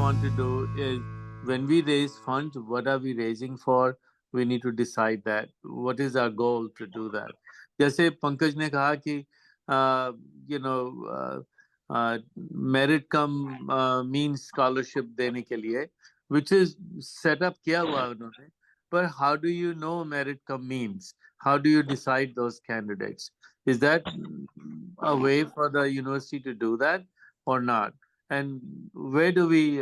want to do is when we raise funds, what are we raising for? We need to decide that. What is our goal to do that? जैसे पंकज ने कहा कि you know merit come means scholarship देने के लिए, which is set up किया हुआ उन्होंने. But how do you know merit come means? How do you decide those candidates? Is that a way for the university to do that or not? And where do we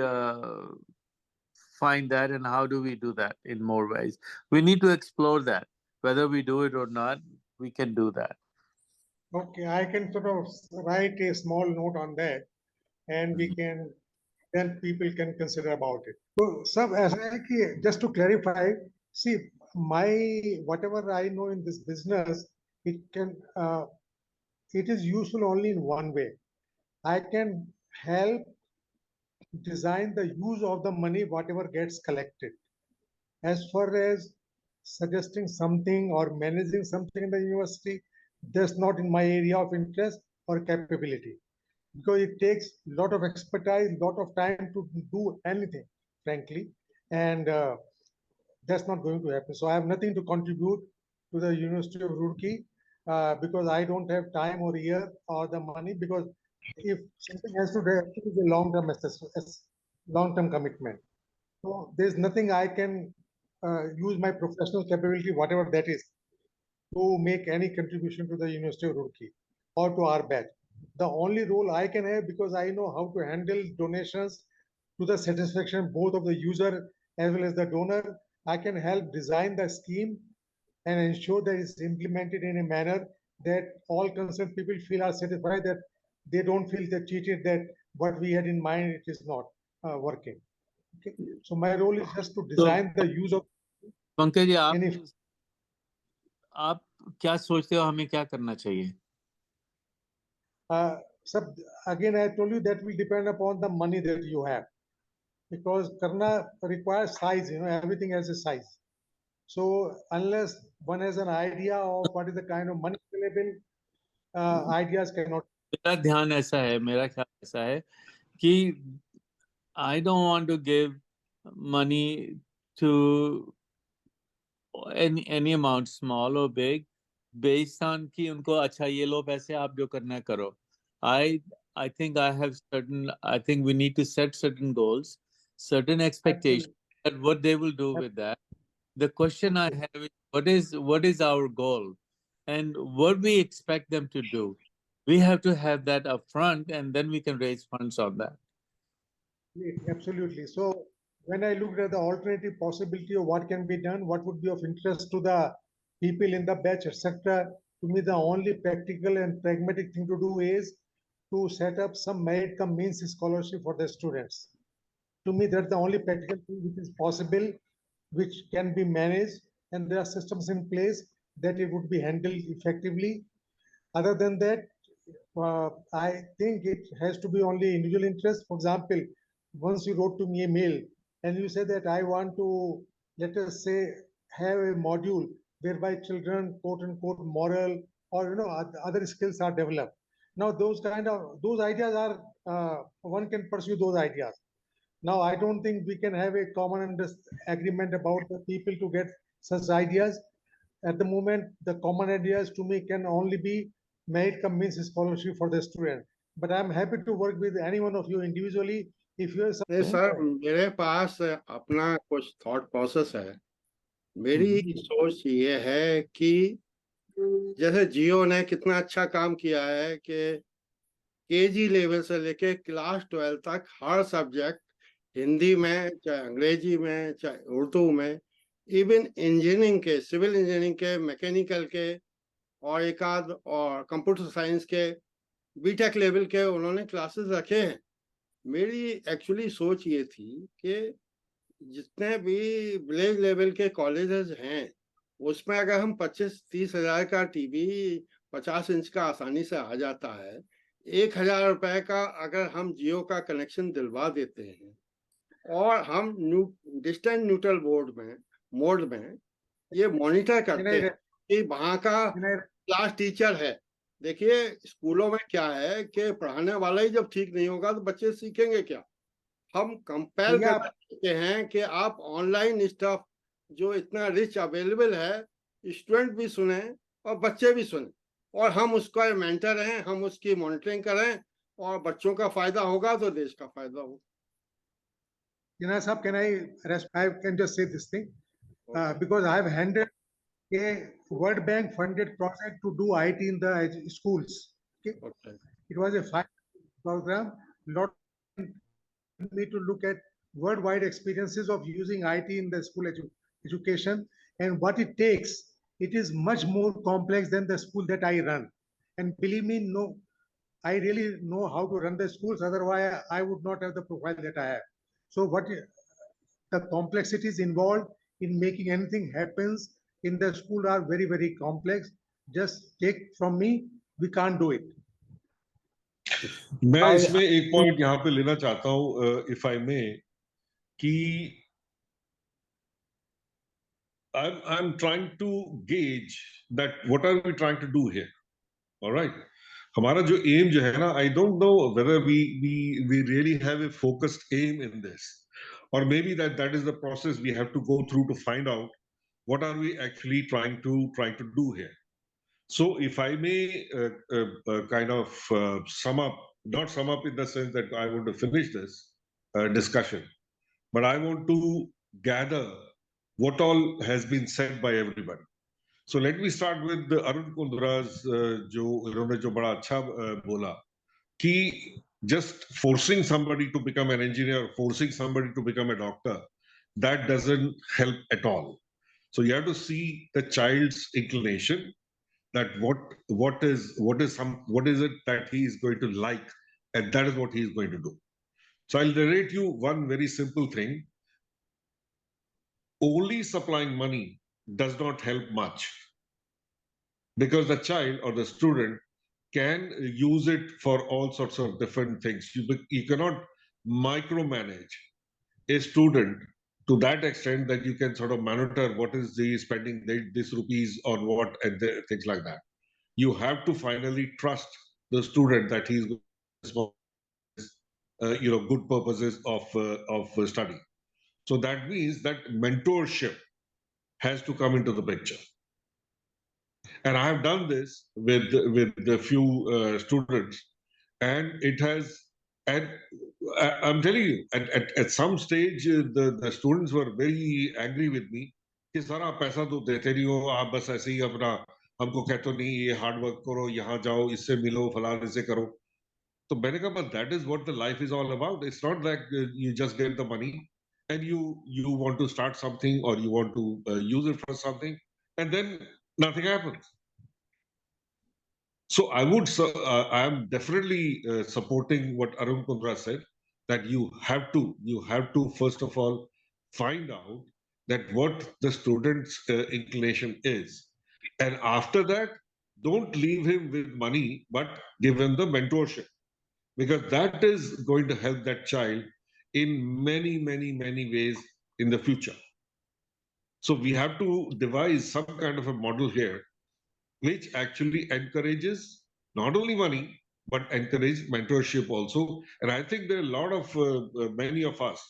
find that, and how do we do that in more ways? We need to explore that. Whether we do it or not, we can do that. Okay, I can sort of write a small note on that, and we can, then people can consider about it. So, sir, just to clarify, see, whatever I know in this business, it is useful only in one way. I can help design the use of the money, whatever gets collected. As far as suggesting something or managing something in the university, that's not in my area of interest or capability, because it takes a lot of expertise, a lot of time to do anything, frankly, and that's not going to happen. So I have nothing to contribute to the University of Roorkee because I don't have time or ear or the money, because if something has to happen, it is a long-term commitment. So there's nothing I can use my professional capability, whatever that is, to make any contribution to the University of Roorkee or to our batch. The only role I can have, because I know how to handle donations to the satisfaction both of the user as well as the donor, I can help design the scheme and ensure that it's implemented in a manner that all concerned people feel are satisfied, that they don't feel they're cheated, that what we had in mind, it is not working. Okay. So my role is just to design the use of. Pankaj ji, आप क्या सोचते हो हमें क्या करना चाहिए? Sir, again, I told you that will depend upon the money that you have, because karna requires size. Everything has a size. So unless one has an idea of what is the kind of money available, ideas cannot. मेरा ध्यान ऐसा है, मेरा ख्याल ऐसा है कि I don't want to give money to any amount, small or big, based on कि उनको अच्छा ये लो पैसे आप जो करना करो. I think I think we need to set certain goals, certain expectations, and what they will do with that. The question I have is, what is our goal and what we expect them to do? We have to have that up front, and then we can raise funds on that. Absolutely. So when I looked at the alternative possibility of what can be done, what would be of interest to the people in the batch, etc., to me, the only practical and pragmatic thing to do is to set up some merit cum means scholarship for the students. To me, that's the only practical thing which is possible, which can be managed, and there are systems in place that it would be handled effectively. Other than that, I think it has to be only individual interest. For example, once you wrote to me a mail and you said that I want to, let us say, have a module whereby children, quote unquote, moral or other skills are developed. Now those ideas are one can pursue those ideas. Now I don't think we can have a common agreement about the people to get such ideas. At the moment, the common ideas to me can only be merit cum means scholarship for the student. But I'm happy to work with any one of you individually. If you नहीं sir, मेरे पास अपना कुछ thought process है. मेरी सोच ये है कि जैसे जियो ने कितना अच्छा काम किया है कि केजी लेवल से लेके क्लास 12 तक हर सब्जेक्ट, हिंदी में, चाहे अंग्रेजी में, चाहे उर्दू में, इवन इंजीनियरिंग के, सिविल इंजीनियरिंग के, मैकेनिकल के और एक आध और कंप्यूटर साइंस के बीटेक लेवल के उन्होंने क्लासेस रखे हैं. मेरी एक्चुअली सोच ये थी कि जितने भी विलेज लेवल के कॉलेजेस हैं उसमें अगर हम 25-30 हजार का टीवी 50 इंच का आसानी से आ जाता है, 1,000 रुपए का अगर हम जियो का कनेक्शन दिलवा देते हैं और हम डिस्टेंस न्यूट्रल मोड में ये मॉनिटर करते हैं कि वहाँ का क्लास टीचर है. देखिए स्कूलों में क्या है कि पढ़ाने वाला ही जब ठीक नहीं होगा तो बच्चे सीखेंगे क्या. हम कंपेयर करना चाहते हैं कि आप ऑनलाइन स्टफ जो इतना रिच अवेलेबल है, स्टूडेंट भी सुने और बच्चे भी सुने, और हम उसका मेंटर हैं, हम उसकी मॉनिटरिंग करें, और बच्चों का फायदा होगा तो देश का फायदा होगा. Sir, I can just say this thing because I have handled a World Bank funded project to do IT in the schools. Okay? Okay. It was a 5 program. Lot me to look at worldwide experiences of using IT in the school education and what it takes. It is much more complex than the school that I run. And believe me, no, I really know how to run the schools. Otherwise, I would not have the profile that I have. So what the complexities involved in making anything happens in the school are very, very complex. Just take from me, we can't do it. मैं इसमें एक point यहाँ पे लेना चाहता हूँ, if I मे, कि I'm trying to gauge that what are we trying to do here. All right, हमारा जो aim जो है ना, I don't know whether we really have a focused aim in this, or maybe that is the process we have to go through to find out what are we actually trying to do here. So if I may kind of not sum up in the sense that I want to finish this discussion, but I want to gather what all has been said by everybody. So let me start with Arun Kundra's जो इन्होंने जो बड़ा अच्छा बोला कि just forcing somebody to become an engineer, forcing somebody to become a doctor, that doesn't help at all. So you have to see the child's inclination, that what is it that he is going to like, and that is what he is going to do. So I'll narrate you one very simple thing. Only supplying money does not help much, because the child or the student can use it for all sorts of different things. You cannot micromanage a student to that extent that you can sort of monitor what is he spending this rupees on what and things like that. You have to finally trust the student that he's good purposes of study. So that means that mentorship has to come into the picture. And I have done this with a few students, and it has, and I'm telling you, at some stage the students were very angry with me कि sir आप पैसा तो देते नहीं हो, आप बस ऐसे ही अपना हमको कहते नहीं ये हार्ड वर्क करो, यहाँ जाओ, इससे मिलो, फलाने से करो. तो मैंने कहा but that is what the life is all about. It's not like you just get the money and you want to start something or you want to use it for something and then nothing happens. So I am definitely supporting what Arun Kundra said, that you have to first of all find out that what the student's inclination is, and after that, don't leave him with money, but give him the mentorship, because that is going to help that child in many, many, many ways in the future. So we have to devise some kind of a model here which actually encourages not only money, but encourage mentorship also. And I think there are a lot of, many of us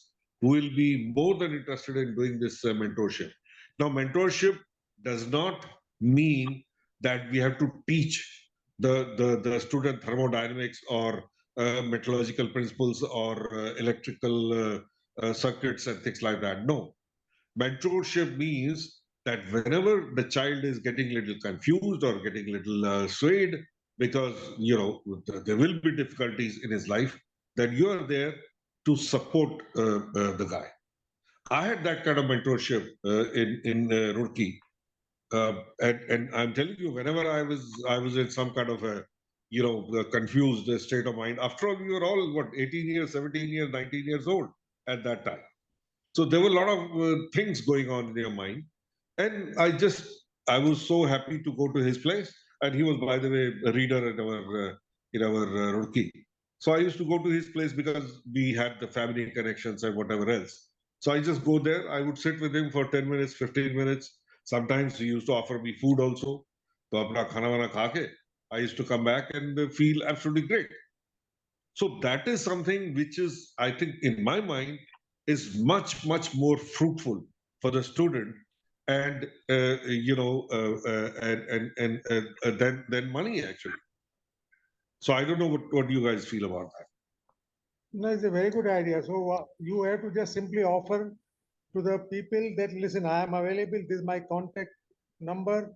who will be more than interested in doing this mentorship. Now, mentorship does not mean that we have to teach the student thermodynamics or metallurgical principles or electrical circuits and things like that. No, mentorship means that whenever the child is getting a little confused or getting a little swayed, because there will be difficulties in his life, that you are there to support the guy. I had that kind of mentorship in Roorkee, and I'm telling you, whenever I was in some kind of a confused state of mind. After all, we were all 18 years, 17 years, 19 years old at that time. So there were a lot of things going on in your mind. And I was so happy to go to his place. And he was, by the way, a reader in our Roorkee. So I used to go to his place because we had the family connections and whatever else. So I just go there. I would sit with him for 10 minutes, 15 minutes. Sometimes he used to offer me food also. So apna khana wana kha ke, I used to come back and feel absolutely great. So that is something which is, I think, in my mind, is much, much more fruitful for the student and than money actually. So I don't know what you guys feel about that. No, it's a very good idea. So you have to just simply offer to the people that listen, I am available, this is my contact number,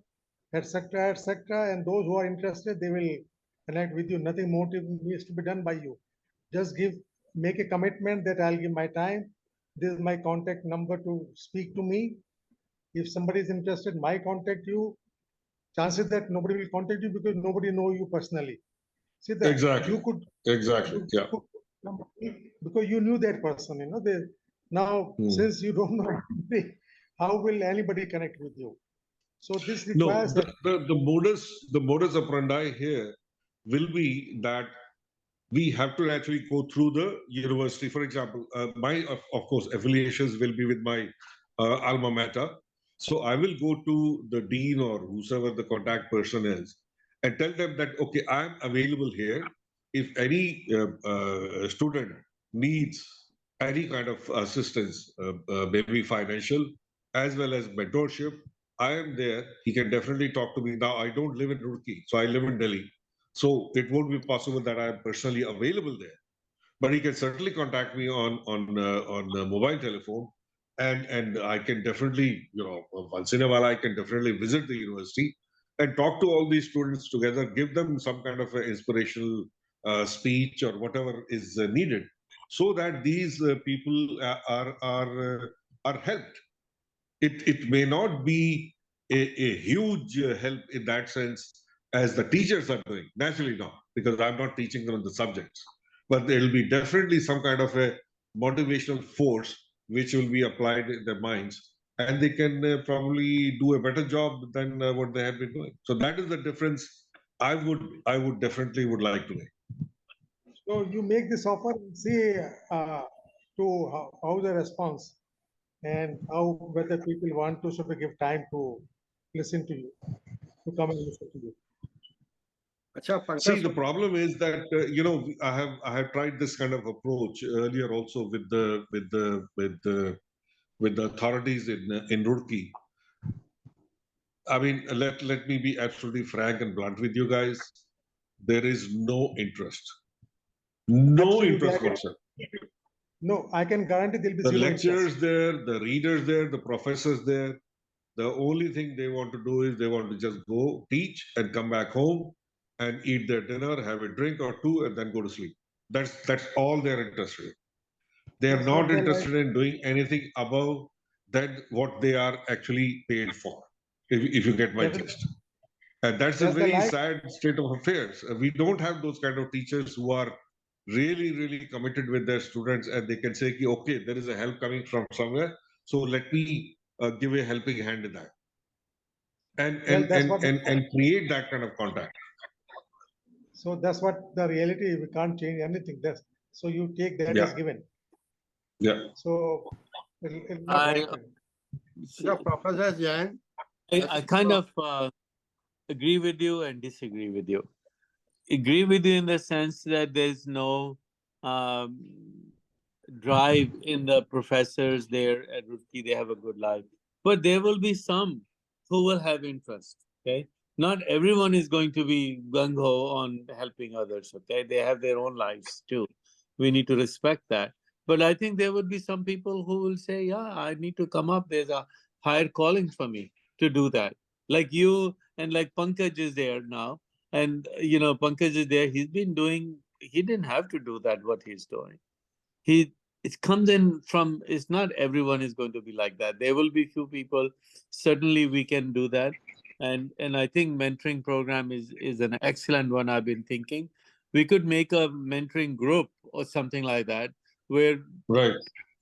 etc., etc. And those who are interested, they will connect with you. Nothing more needs to be done by you. Just make a commitment that I'll give my time. This is my contact number to speak to me. If somebody is interested, my contact you. Chances that nobody will contact you because nobody know you personally. See that Exactly. you could Exactly. Yeah. because you knew that person, now since you don't know anybody, how will anybody connect with you? So this No, requires that. the modus operandi here will be that we have to actually go through the university. For example, my of course affiliations will be with my alma mater. So I will go to the dean or whoever the contact person is and tell them that, okay, I'm available here. If any student needs any kind of assistance, maybe financial as well as mentorship, I am there. He can definitely talk to me. Now, I don't live in Roorkee, so I live in Delhi. So it won't be possible that I am personally available there. But he can certainly contact me on mobile telephone, and I can definitely, once in a while, I can definitely visit the university and talk to all these students together, give them some kind of an inspirational speech or whatever is needed, so that these people are helped. It may not be a huge help in that sense as the teachers are doing. Naturally not, because I'm not teaching them the subjects. But there will be definitely some kind of a motivational force which will be applied in their minds, and they can probably do a better job than what they have been doing. So that is the difference I would definitely would like to make. So you make this offer and see to how the response and how whether people want to sort of give time to listen to you, to come and listen to you. अच्छा See, Pankaj the problem is that I have tried this kind of approach earlier also with the authorities in Roorkee. I mean, let me be absolutely frank and blunt with you guys. There is no interest, no Absolutely, interest whatsoever. no, I can guarantee there'll be The zero interest. lecturers there, the readers there, the professors there. The only thing they want to do is they want to just go teach and come back home and eat their dinner, have a drink or two, and then go to sleep. That's all they're interested in. They are That's what not they like. interested in doing anything above that what they are actually paid for. If you get my That is, gist. And that's a that's the very life. sad state of affairs. We don't have those kind of teachers who are really, really committed with their students, and they can say, okay, there is a help coming from somewhere, so let me give a helping hand in that, and Well, and that's and what. and, and create that kind of contact. So that's what the reality is. We can't change anything. That's so you take that Yeah, as given. yeah. So it'll not I happen. अच्छा professor Jain I kind of agree with you and disagree with you. Agree with you in the sense that there's no um, drive in the professors there at Roorkee. They have a good life, but there will be some who will have interest. Okay, not everyone is going to be gung ho on helping others. Okay, they have their own lives too. We need to respect that. But I think there would be some people who will say, "Yeah, I need to come up. There's a higher calling for me to do that." Like you and like Pankaj is there now, and Pankaj is there. He's been doing. He didn't have to do that. What he's doing, he it comes in from. It's not everyone is going to be like that. There will be few people. Certainly, we can do that, and I think mentoring program is an excellent one. I've been thinking we could make a mentoring group or something like that where Right.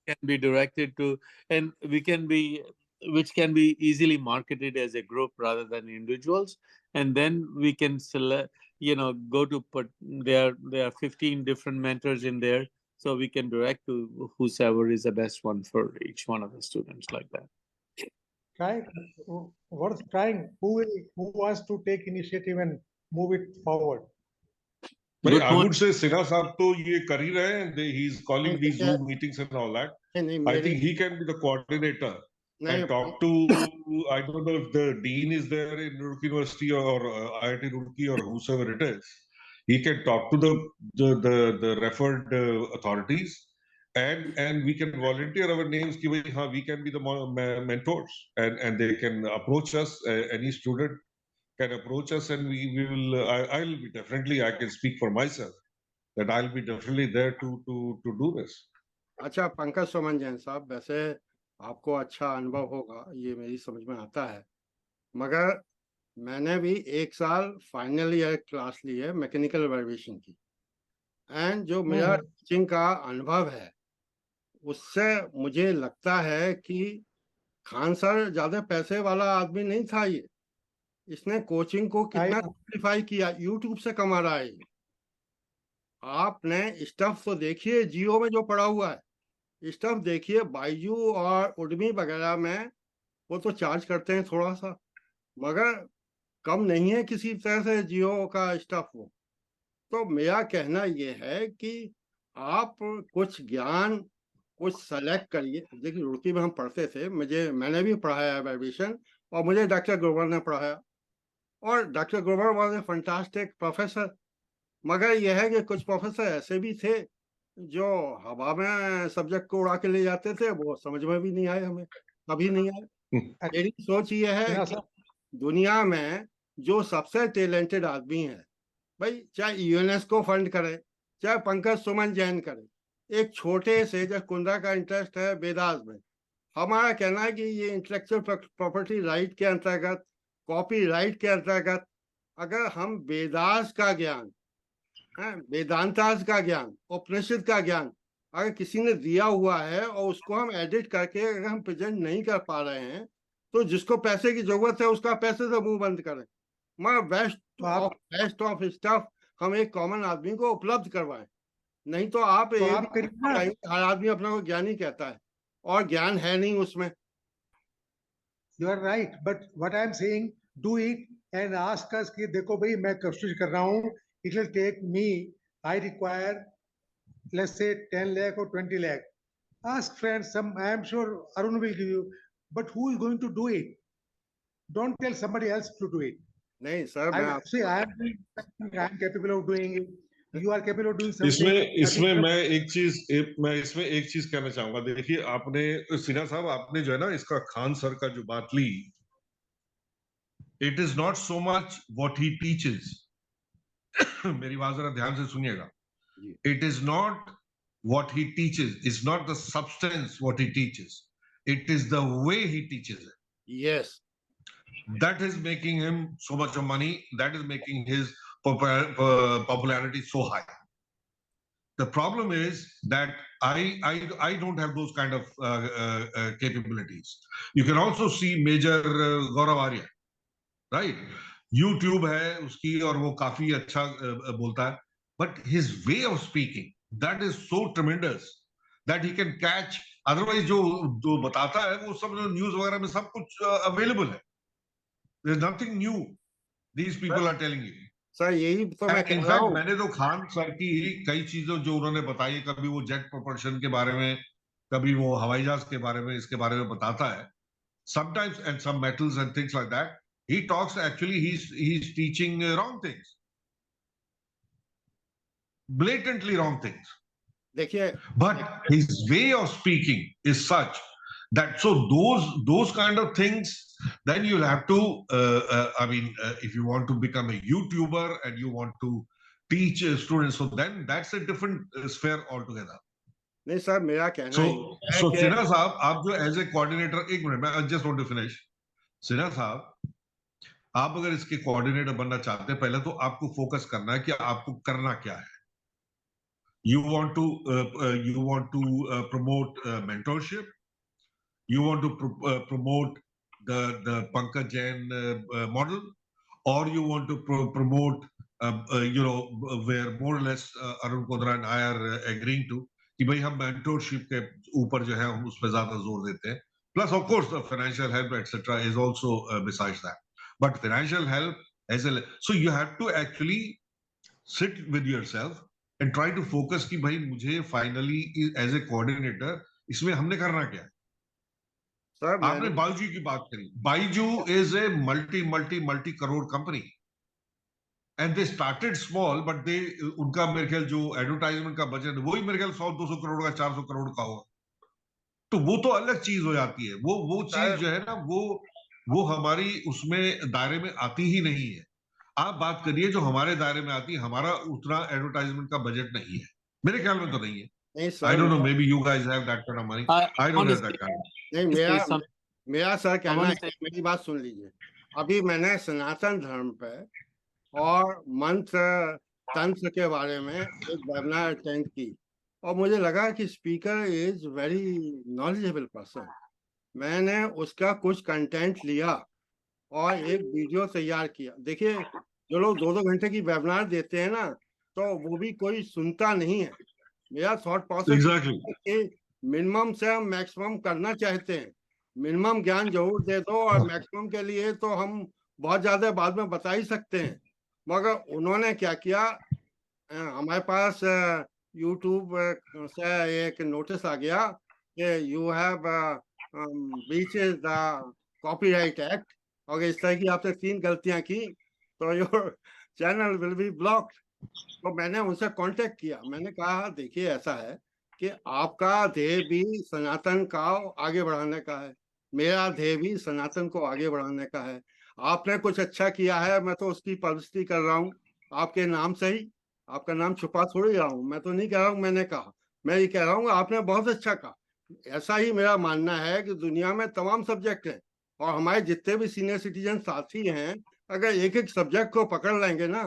can be directed to, and we can be, which can be easily marketed as a group rather than individuals, and then we can select, go to put there are 15 different mentors in there, so we can direct to whoever is the best one for each one of the students, like that. Try worth trying. Who wants to take initiative and move it forward? भाई, Good I would point. say Sinha साहब तो ये कर ही रहे हैं. He's calling these देखिए, Zoom meetings and all that. नहीं I मेरी think he can be the coordinator नहीं and talk to. I don't know if the dean is there in Roorkee University or IIT Roorkee or whosoever it is. He can talk to the referred authorities, and we can volunteer our names. कि भाई हाँ, we can be the mentors, and they can approach us. Any student can approach us, and we will. I'll be definitely. I can speak for myself that I'll be definitely there to do this. अच्छा पंकज सुमन जैन साहब, वैसे आपको अच्छा अनुभव होगा, ये मेरी समझ में आता है, मगर मैंने भी 1 साल फाइनल ईयर क्लास ली है मैकेनिकल एविएशन की, एंड जो मेरा टीचिंग का अनुभव है उससे मुझे लगता है कि खान सर ज्यादा पैसे वाला आदमी नहीं था। ये इसने कोचिंग को कितना सिंप्लीफाई किया, यूट्यूब से कमा रहा है। आपने स्टफ तो देखिए, जियो में जो पड़ा हुआ है स्टफ देखिए, बाइजू और उडमी वगैरह में वो तो चार्ज करते हैं थोड़ा सा, मगर कम नहीं है किसी तरह से जियो का स्टफ वो। तो मेरा कहना ये है कि आप कुछ ज्ञान कुछ सेलेक्ट करिए। देखिए रुड़की में हम पढ़ते थे, मैंने भी पढ़ाया है एविएशन, और मुझे डॉक्टर ग्रोवर ने पढ़ाया, और doctor Grover was a fantastic professor. मगर यह है कि कुछ प्रोफेसर ऐसे भी थे जो हवा में सब्जेक्ट को उड़ा के ले जाते थे, वो समझ में भी नहीं आए, हमें कभी नहीं आए। मेरी सोच ये है कि दुनिया में जो सबसे टैलेंटेड आदमी है, भाई चाहे यूनेस्को फंड करे, चाहे पंकज सुमन जैन करे, एक छोटे से जब कुंद्रा का इंटरेस्ट है वेदास में, हमारा कहना है कि ये इंटेलेक्चुअल प्रॉपर्टी राइट के अंतर्गत, कॉपी राइट के अंतर्गत, अगर हम वेदास का ज्ञान, वेदांतास का ज्ञान, उपनिषद का ज्ञान अगर किसी ने दिया हुआ है और उसको हम एडिट करके अगर हम प्रेजेंट नहीं कर पा रहे हैं, तो जिसको पैसे की जरूरत है उसका पैसे से मुंह बंद करें, मगर बेस्ट ऑफ स्टफ हम एक कॉमन आदमी को उपलब्ध करवाएं। नहीं तो आप हर आदमी अपना को ज्ञानी कहता है और ज्ञान है नहीं उसमें। You are right, but what I am saying, do it and ask us कि देखो भाई मैं कोशिश कर रहा हूँ, it will take me, I require let's say 10 lakh or 20 lakh. Ask friends, I am sure Arun will give you, but who is going to do it? Don't tell somebody else to do it. नहीं sir, I am capable of doing it. You are capable of doing something. इसमें मैं एक चीज कहना चाहूंगा। देखिए आपने सिन्हा साहब, आपने जो है ना इसका खान सर का जो बात ली, it is not so much what he teaches. मेरी बात जरा ध्यान से सुनिएगा। It is not what he teaches, is not the substance what he teaches, it is the way he teaches it. Yes, that is making him so much of money, that is making his popularity so high. The problem is that I don't have those kind of capabilities. You can also see Major Gaurav Arya, right? YouTube है उसकी और वो काफी अच्छा बोलता है, but his way of speaking, that is so tremendous that he can catch. Otherwise जो बताता है वो सब न्यूज वगैरह में सब कुछ अवेलेबल है। There's nothing new these people are telling you. Sir यही तो मैं कह रहा हूं। मैंने तो खान सर की कई चीजों जो उन्होंने बताई, कभी वो जेट प्रोपल्शन के बारे में, कभी वो हवाई जहाज के बारे में, इसके बारे में बताता है sometimes, and some metals and things like that. He talks, actually he's teaching wrong things, blatantly wrong things. देखिए, but his way of speaking is such that, so those kind of things, then you'll have to if you want to become a YouTuber and you want to teach students, so then that's a different sphere altogether. नहीं sir, मेरा कहना है so Sinha साहब, आप जो as a coordinator, एक minute, मैं just want to finish. Sinha साहब, आप अगर इसके कोऑर्डिनेटर बनना चाहते हैं, पहले तो आपको फोकस करना है कि आपको करना क्या है। You want to promote mentorship. You want to promote the Pankaj Jain model, or you want to promote where more or less Arun Kundra and I are agreeing to कि भाई हम mentorship के ऊपर जो है हम उस पर ज्यादा जोर देते हैं। Plus of course the financial help etc. is also besides that, but financial help as a, so you have to actually sit with yourself and try to focus कि भाई मुझे finally as a coordinator इसमें हमने करना क्या है। Sir आपने बायजू की बात करी, Byju is a multi crore company and they started small but they उनका मेरे ख्याल जो एडवर्टाइजमेंट का बजट वही मेरे ख्याल 100-200 करोड़ का 400 करोड़ का होगा, तो वो तो अलग चीज हो जाती है। वो चीज जो है ना वो हमारी उसमें दायरे में आती ही नहीं है। आप बात करिए जो हमारे दायरे में आती है, हमारा उतना एडवर्टाइजमेंट का बजट नहीं है, मेरे ख्याल में तो नहीं है। नहीं I don't know, sir, may be you guys have that kind of money, I don't have that kind. नहीं मेरा सर कहना है, मेरी बात सुन लीजिए। अभी मैंने सनातन धर्म पे और मंत्र तंत्र के बारे में एक वेबिनार अटेंड की और मुझे लगा कि speaker is very knowledgeable person. मैंने उसका कुछ कंटेंट लिया और एक वीडियो तैयार किया। देखिए, जो लोग 2-2 घंटे की वेबिनार देते हैं ना, तो वो भी कोई सुनता नहीं है। मेरा थॉट प्रोसेस कि मिनिमम से हम मैक्सिमम करना चाहते हैं। मिनिमम ज्ञान जरूर दे दो और मैक्सिमम के लिए तो हम बहुत ज्यादा बाद में बता ही सकते हैं। मगर उन्होंने क्या किया, हमारे पास यूट्यूब से एक नोटिस आ गया कि you have breaches the copyright act, और इस तरह की आपने 3 गलतियां की तो your channel will be blocked. तो मैंने उनसे कांटेक्ट किया, मैंने कहा देखिए ऐसा है कि आपका ध्येय भी सनातन का आगे बढ़ाने का है, मेरा ध्येय भी सनातन को आगे बढ़ाने का है। आपने कुछ अच्छा किया है, मैं तो उसकी पब्लिसिटी कर रहा हूँ आपके नाम से ही, आपका नाम छुपा थोड़ी रहा हूँ। मैं तो नहीं कह रहा हूँ मैंने कहा, मैं ये कह रहा हूँ आपने बहुत अच्छा कहा। ऐसा ही मेरा मानना है कि दुनिया में तमाम सब्जेक्ट हैं और हमारे जितने भी सीनियर सिटीजन साथी हैं, अगर एक एक सब्जेक्ट को पकड़ लेंगे ना,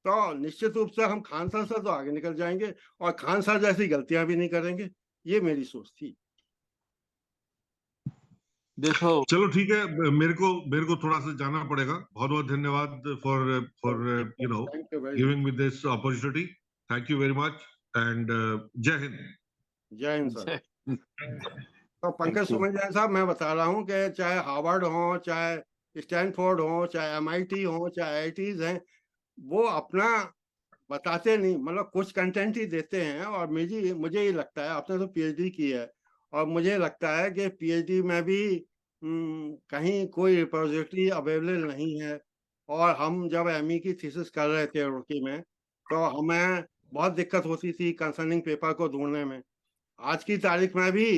तो निश्चित रूप से हम खान सर से तो आगे निकल जाएंगे और खान सर जैसी गलतियां भी नहीं करेंगे। ये मेरी सोच थी। देखो, चलो ठीक है, मेरे को थोड़ा सा जाना पड़ेगा। बहुत बहुत धन्यवाद for you know giving me this opportunity. Thank you very much and जय हिंद। जय हिंद सर। तो पंकज सुमन साहब, मैं बता रहा हूँ कि चाहे हार्वर्ड हो, चाहे स्टैनफोर्ड हो, चाहे MIT हो, चाहे IITs हैं, वो अपना बताते नहीं, मतलब कुछ कंटेंट ही देते हैं। और मुझे ये लगता है, आपने तो PhD की है, और मुझे लगता है कि PhD में भी कहीं कोई रिपोजिटरी अवेलेबल नहीं है। और हम जब ME की थीसिस कर रहे थे रुड़की में, तो हमें बहुत दिक्कत होती थी कंसर्निंग पेपर को ढूंढने में। आज की तारीख में भी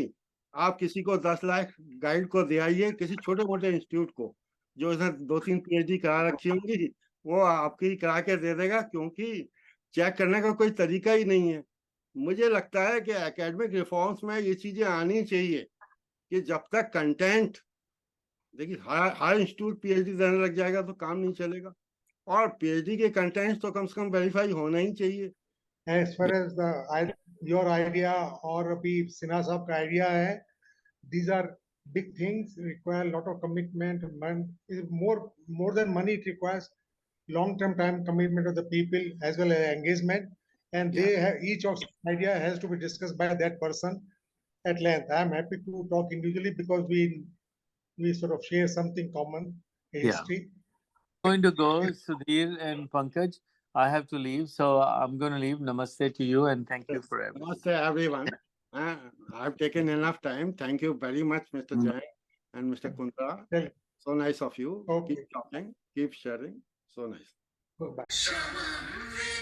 आप किसी को 10 लाख गाइड को दे आइए, किसी छोटे मोटे इंस्टीट्यूट को जो इसने 2-3 PhD करा रखी होंगी, वो आपकी करा के दे देगा, क्योंकि चेक करने का कोई तरीका ही नहीं है। मुझे लगता है कि एकेडमिक रिफॉर्म्स में ये चीजें आनी चाहिए कि जब तक कंटेंट, देखिए हर इंस्टीट्यूट PhD देने लग जाएगा तो काम नहीं चलेगा, और PhD के कंटेंट्स तो कम से कम वेरीफाई होना ही चाहिए। As far as your idea or अभी सिन्हा साहब का idea है, these are big things, require a lot of commitment. More than money, it requires long-term time commitment of the people as well as engagement, and they have, each of idea has to be discussed by that person at length. I am happy to talk individually because we sort of share something common, history. Going to go, Sudhir and Pankaj. I have to leave, so I'm going to leave. Namaste to you and thank you for everything. Namaste everyone. I've taken enough time. Thank you very much, Mr. Jain and Mr. Kundra. So nice of you. Okay. Keep talking, keep sharing. So nice. Bye.